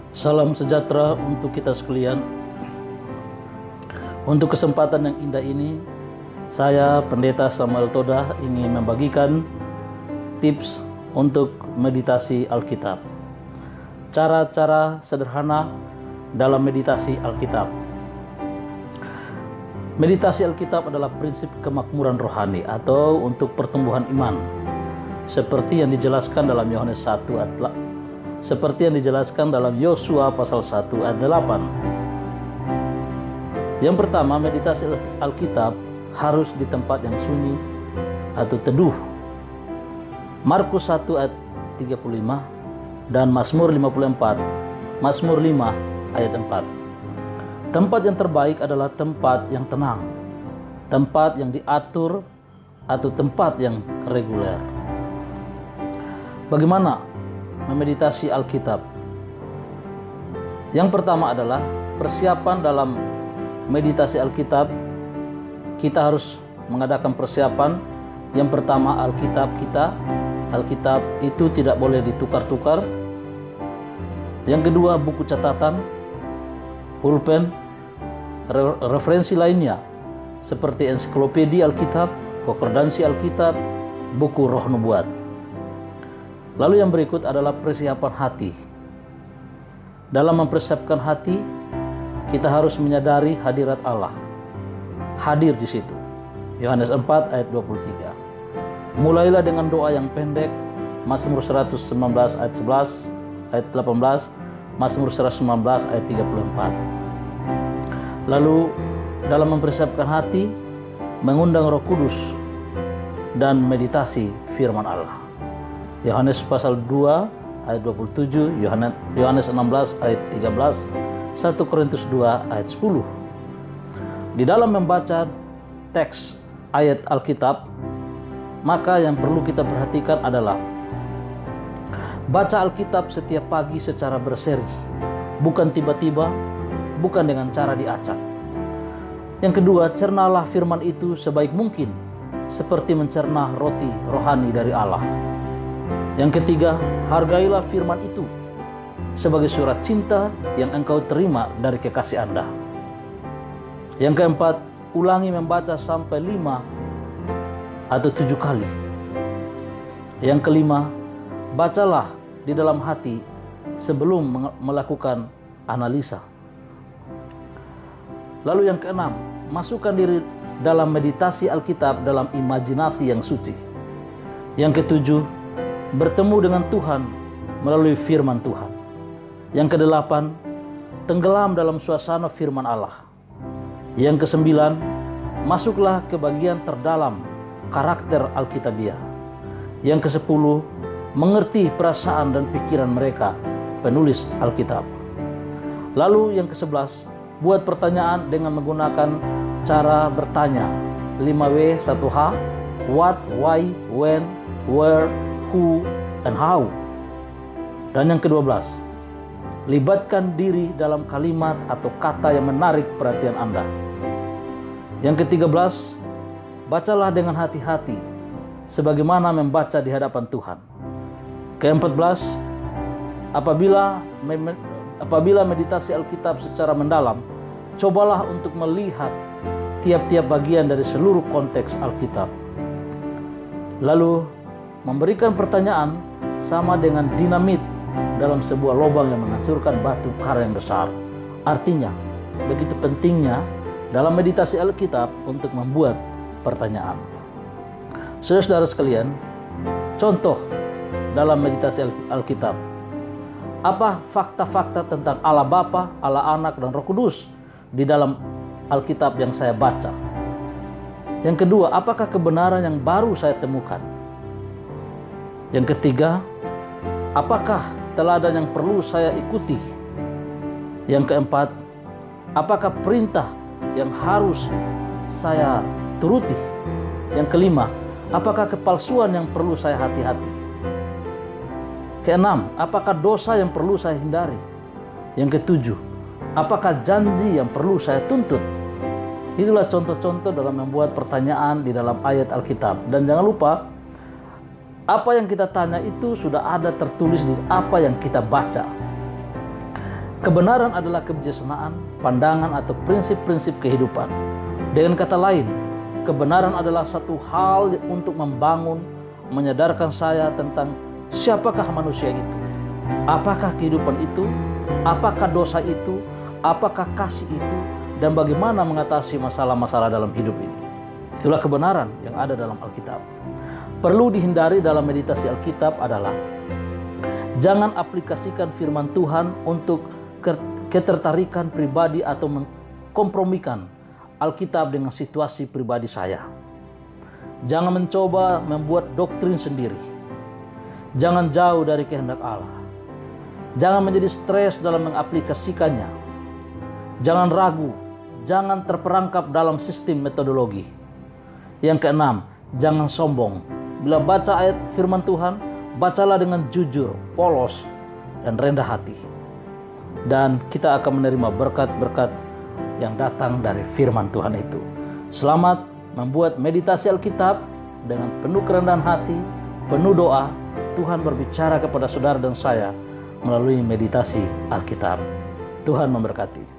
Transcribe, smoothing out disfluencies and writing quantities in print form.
Salam sejahtera untuk kita sekalian. Untuk kesempatan yang indah ini, saya Pendeta Samuel Todah ingin membagikan tips untuk meditasi Alkitab. Cara-cara sederhana dalam meditasi Alkitab. Meditasi Alkitab adalah prinsip kemakmuran rohani atau untuk pertumbuhan iman, seperti yang dijelaskan dalam Yohanes 1 ayat seperti yang dijelaskan dalam Yosua pasal 1 ayat 8. Yang pertama, meditasi Alkitab harus di tempat yang sunyi atau teduh. Markus 1 ayat 35 dan Mazmur 54, Mazmur 5 ayat 4. Tempat yang terbaik adalah tempat yang tenang, tempat yang diatur atau tempat yang reguler. Bagaimana memeditasi Alkitab? Yang pertama adalah persiapan dalam meditasi Alkitab. Kita harus mengadakan persiapan. Yang pertama, Alkitab kita. Alkitab itu tidak boleh ditukar-tukar. Yang kedua, buku catatan, pulpen, referensi lainnya seperti ensiklopedia Alkitab, konkordansi Alkitab, buku Roh Nubuat. Lalu yang berikut adalah persiapan hati. Dalam mempersiapkan hati, kita harus menyadari hadirat Allah. Hadir di situ. Yohanes 4 ayat 23. Mulailah dengan doa yang pendek. Mazmur 119 ayat 11, ayat 18, Mazmur 119 ayat 34. Lalu dalam mempersiapkan hati, mengundang Roh Kudus dan meditasi firman Allah. Yohanes pasal 2 ayat 27, Yohanes 16 ayat 13, 1 Korintus 2 ayat 10. Di dalam membaca teks ayat Alkitab, maka yang perlu kita perhatikan adalah baca Alkitab setiap pagi secara berseri, bukan tiba-tiba, bukan dengan cara diacak. Yang kedua, cernalah firman itu sebaik mungkin, seperti mencerna roti rohani dari Allah. Yang ketiga, hargailah firman itu sebagai surat cinta yang engkau terima dari kekasih Anda. Yang keempat, ulangi membaca sampai 5 atau 7 kali. Yang kelima, bacalah di dalam hati sebelum melakukan analisa. Lalu yang keenam, masukkan diri dalam meditasi Alkitab dalam imajinasi yang suci. Yang ketujuh, bertemu dengan Tuhan melalui firman Tuhan. Yang kedelapan, tenggelam dalam suasana firman Allah. Yang kesembilan, masuklah ke bagian terdalam karakter Alkitabiah. Yang kesepuluh, mengerti perasaan dan pikiran mereka, penulis Alkitab. Lalu yang kesebelas, buat pertanyaan dengan menggunakan cara bertanya 5W 1H, what, why, when, where, who, and how. Dan yang ke-12, libatkan diri dalam kalimat atau kata yang menarik perhatian Anda. Yang ke-13, bacalah dengan hati-hati sebagaimana membaca di hadapan Tuhan. Ke-14, apabila meditasi Alkitab secara mendalam, cobalah untuk melihat tiap-tiap bagian dari seluruh konteks Alkitab. Lalu memberikan pertanyaan sama dengan dinamit dalam sebuah lubang yang menghancurkan batu karang yang besar. Artinya, begitu pentingnya dalam meditasi Alkitab untuk membuat pertanyaan. Saudara-saudara sekalian, contoh dalam meditasi Alkitab. Apa fakta-fakta tentang Allah Bapa, Allah Anak, dan Roh Kudus di dalam Alkitab yang saya baca? Yang kedua, apakah kebenaran yang baru saya temukan? Yang ketiga, apakah teladan yang perlu saya ikuti? Yang keempat, apakah perintah yang harus saya turuti? Yang kelima, apakah kepalsuan yang perlu saya hati-hati? Keenam, apakah dosa yang perlu saya hindari? Yang ketujuh, apakah janji yang perlu saya tuntut? Itulah contoh-contoh dalam membuat pertanyaan di dalam ayat Alkitab. Dan jangan lupa, apa yang kita tanya itu sudah ada tertulis di apa yang kita baca. Kebenaran adalah kebijaksanaan, pandangan atau prinsip-prinsip kehidupan. Dengan kata lain, kebenaran adalah satu hal untuk membangun, menyadarkan saya tentang siapakah manusia itu, apakah kehidupan itu, apakah dosa itu, apakah kasih itu, dan bagaimana mengatasi masalah-masalah dalam hidup ini. Itulah kebenaran yang ada dalam Alkitab. Perlu dihindari dalam meditasi Alkitab adalah jangan aplikasikan firman Tuhan untuk ketertarikan pribadi atau mengkompromikan Alkitab dengan situasi pribadi saya. Jangan mencoba membuat doktrin sendiri. Jangan jauh dari kehendak Allah. Jangan menjadi stres dalam mengaplikasikannya. Jangan ragu, jangan terperangkap dalam sistem metodologi. Yang keenam, jangan sombong. Bila baca ayat firman Tuhan, bacalah dengan jujur, polos, dan rendah hati. Dan kita akan menerima berkat-berkat yang datang dari firman Tuhan itu. Selamat membuat meditasi Alkitab dengan penuh kerendahan hati, penuh doa. Tuhan berbicara kepada saudara dan saya melalui meditasi Alkitab. Tuhan memberkati.